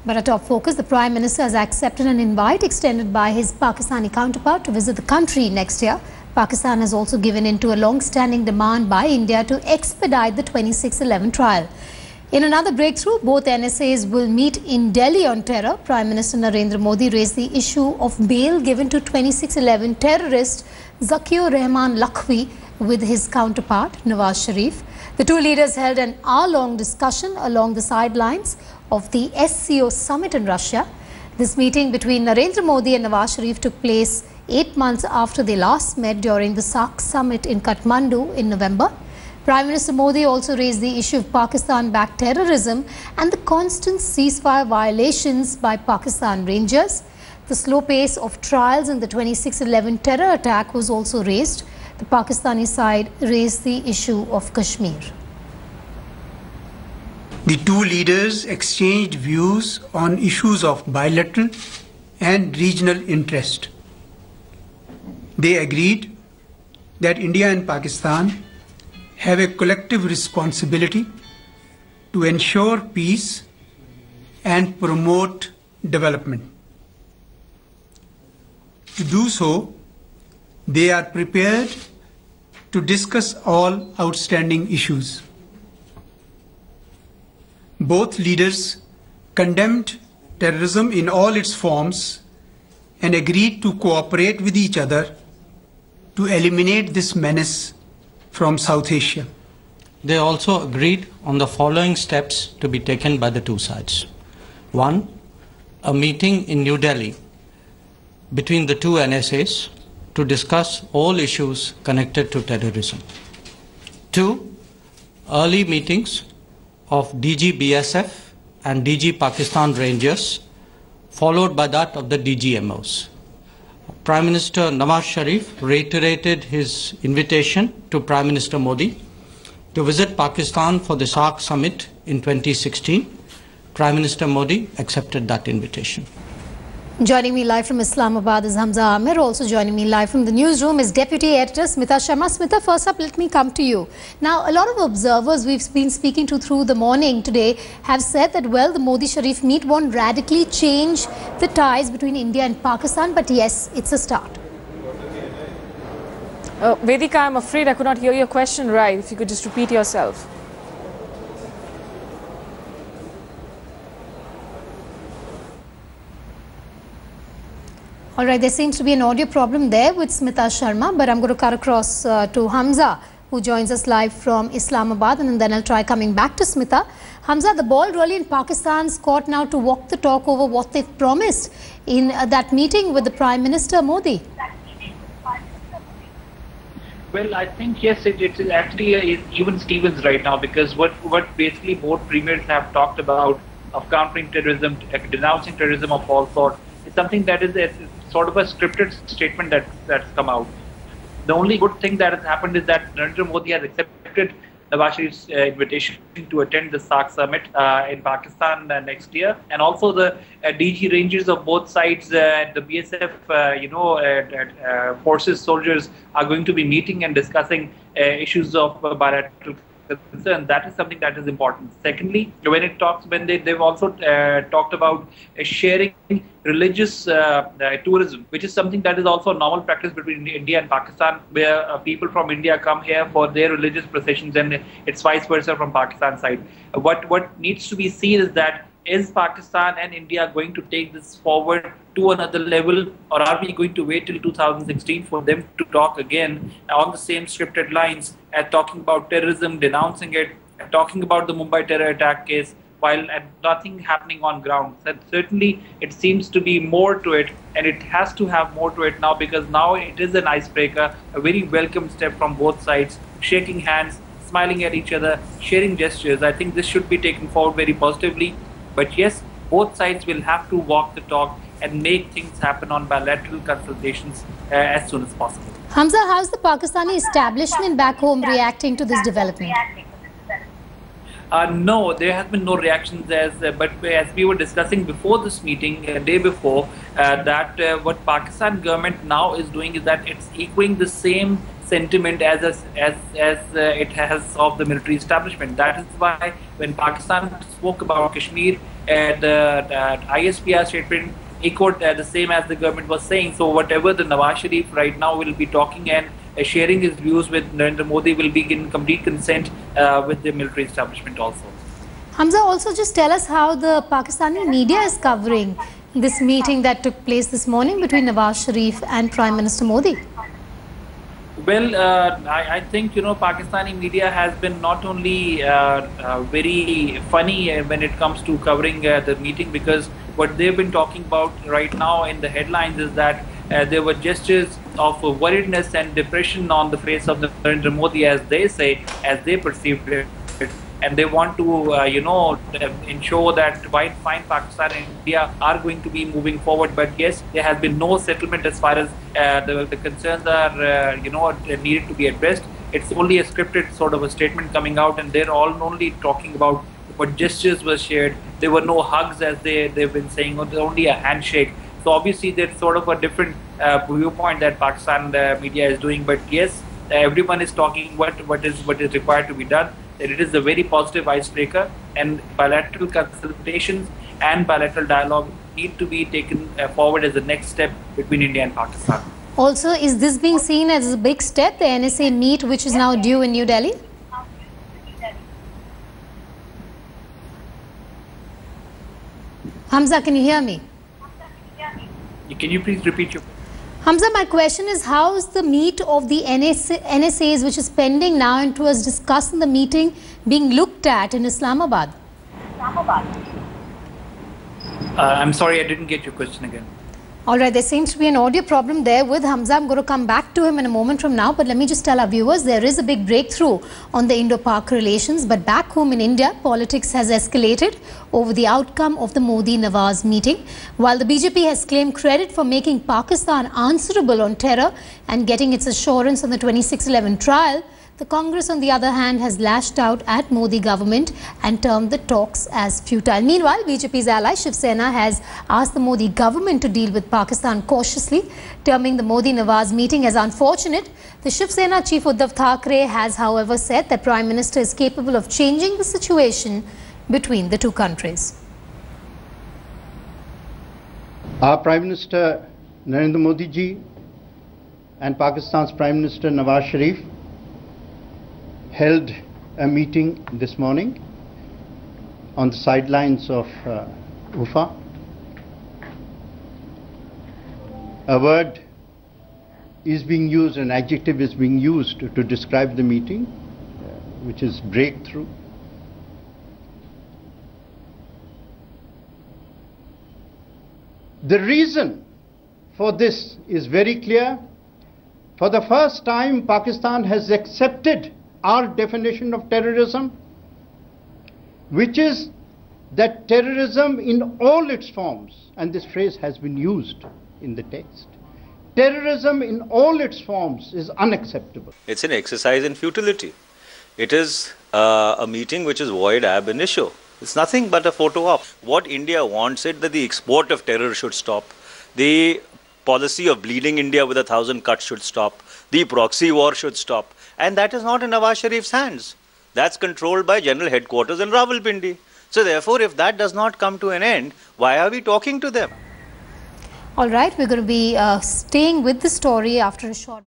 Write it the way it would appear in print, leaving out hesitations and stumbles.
But a top focus, the Prime Minister has accepted an invite extended by his Pakistani counterpart to visit the country next year. Pakistan has also given in to a long-standing demand by India to expedite the 2611 trial. In another breakthrough, both NSAs will meet in Delhi on terror. Prime Minister Narendra Modi raised the issue of bail given to 2611 terrorist Zakir Rahman Lakhvi with his counterpart Nawaz Sharif. The two leaders held an hour-long discussion along the sidelines of the SCO summit in Russia. This meeting between Narendra Modi and Nawaz Sharif took place 8 months after they last met during the SAARC summit in Kathmandu in November. Prime Minister Modi also raised the issue of Pakistan-backed terrorism and the constant ceasefire violations by Pakistan Rangers. The slow pace of trials in the 2611 terror attack was also raised. The Pakistani side raised the issue of Kashmir. The two leaders exchanged views on issues of bilateral and regional interest. They agreed that India and Pakistan have a collective responsibility to ensure peace and promote development. To do so, they are prepared to discuss all outstanding issues. Both leaders condemned terrorism in all its forms and agreed to cooperate with each other to eliminate this menace from South Asia. They also agreed on the following steps to be taken by the two sides. 1. A meeting in New Delhi between the two NSAs to discuss all issues connected to terrorism. 2. Early meetings of DG BSF and DG Pakistan Rangers, followed by that of the DGMOs. Prime Minister Nawaz Sharif reiterated his invitation to Prime Minister Modi to visit Pakistan for the SAARC summit in 2016. Prime Minister Modi accepted that invitation. Joining me live from Islamabad is Hamza Amir. Also joining me live from the newsroom is Deputy Editor Smita Sharma. Smita, first up, let me come to you. Now, a lot of observers we've been speaking to through the morning today have said that, well, the Modi-Sharif meet won't radically change the ties between India and Pakistan, but yes, it's a start. Vedika, I'm afraid I could not hear your question right. If you could just repeat yourself. All right, there seems to be an audio problem there with Smita Sharma, but I'm going to cut across to Hamza, who joins us live from Islamabad, and then I'll try coming back to Smita. Hamza, the ball really in Pakistan's court now to walk the talk over what they've promised in that meeting with the Prime Minister Modi. Well, I think yes, it is actually even Stevens right now, because what basically both premiers have talked about of countering terrorism, denouncing terrorism of all sorts, is something that is sort of a scripted statement that's come out. The only good thing that has happened is that Narendra Modi has accepted Nawaz Sharif's invitation to attend the SAARC summit in Pakistan next year, and also the DG Rangers of both sides, the BSF, forces, soldiers are going to be meeting and discussing issues of bilateral concern. That is something that is important. Secondly, when they've also talked about sharing religious tourism, which is something that is also a normal practice between India and Pakistan, where people from India come here for their religious processions, and it's vice versa from Pakistan side. What needs to be seen is that, is Pakistan and India going to take this forward to another level, or are we going to wait till 2016 for them to talk again on the same scripted lines, talking about terrorism, denouncing it, talking about the Mumbai terror attack case, while nothing happening on ground? So certainly it seems to be more to it, and it has to have more to it now, because now it is an icebreaker, a very welcome step from both sides, shaking hands, smiling at each other, sharing gestures. I think this should be taken forward very positively. But yes, both sides will have to walk the talk and make things happen on bilateral consultations as soon as possible. Hamza, how's the Pakistani establishment back home reacting to this development? No, there has been no reactions, but as we were discussing before this meeting, day before, that what Pakistan government now is doing is that it's echoing the same sentiment as it has of the military establishment. That is why when Pakistan spoke about Kashmir, the ISPR statement echoed the same as the government was saying. So whatever the Nawaz Sharif right now will be talking and sharing his views with Narendra Modi will be in complete consent with the military establishment also. Hamza, also just tell us how the Pakistani media is covering this meeting that took place this morning between Nawaz Sharif and Prime Minister Modi. Well, I think, Pakistani media has been not only very funny when it comes to covering the meeting, because what they've been talking about right now in the headlines is that there were gestures of worriedness and depression on the face of Narendra Modi, as they say, as they perceived it. And they want to, ensure that while fine Pakistan and India are going to be moving forward, but yes, there has been no settlement as far as the concerns are, needed to be addressed. It's only a scripted sort of a statement coming out, and they're all only talking about what gestures were shared. There were no hugs, as they've been saying, or only a handshake. So obviously, there's sort of a different viewpoint that Pakistan media is doing. But yes, everyone is talking what is required to be done. That it is a very positive icebreaker, and bilateral consultations and bilateral dialogue need to be taken forward as the next step between India and Pakistan. Also, is this being seen as a big step, the NSA meet which is now due in New Delhi? Hamza, can you hear me? Can you please repeat your question? Hamza, my question is, how is the meet of the NSAs which is pending now and was discussed in the meeting being looked at in Islamabad? I'm sorry, I didn't get your question again. All right, there seems to be an audio problem there with Hamza. I'm going to come back to him in a moment from now, but let me just tell our viewers there is a big breakthrough on the Indo-Pak relations, but back home in India, politics has escalated over the outcome of the Modi-Nawaz meeting. While the BJP has claimed credit for making Pakistan answerable on terror and getting its assurance on the 26/11 trial, the Congress, on the other hand, has lashed out at Modi government and termed the talks as futile. Meanwhile, BJP's ally Shiv Sena has asked the Modi government to deal with Pakistan cautiously, terming the Modi-Nawaz meeting as unfortunate. The Shiv Sena chief Uddhav Thackeray has, however, said that Prime Minister is capable of changing the situation between the two countries. Our Prime Minister Narendra Modi ji and Pakistan's Prime Minister Nawaz Sharif held a meeting this morning on the sidelines of Ufa. A word is being used, an adjective is being used to describe the meeting, which is breakthrough. The reason for this is very clear. For the first time, Pakistan has accepted our definition of terrorism, which is that terrorism in all its forms, and this phrase has been used in the text, terrorism in all its forms is unacceptable. It's an exercise in futility. It is a meeting which is void ab initio. It's nothing but a photo op. What India wants is that the export of terror should stop. The policy of bleeding India with 1,000 cuts should stop. The proxy war should stop. And that is not in Nawaz Sharif's hands. That's controlled by General Headquarters in Rawalpindi. So therefore, if that does not come to an end, why are we talking to them? All right, we're going to be staying with the story after a short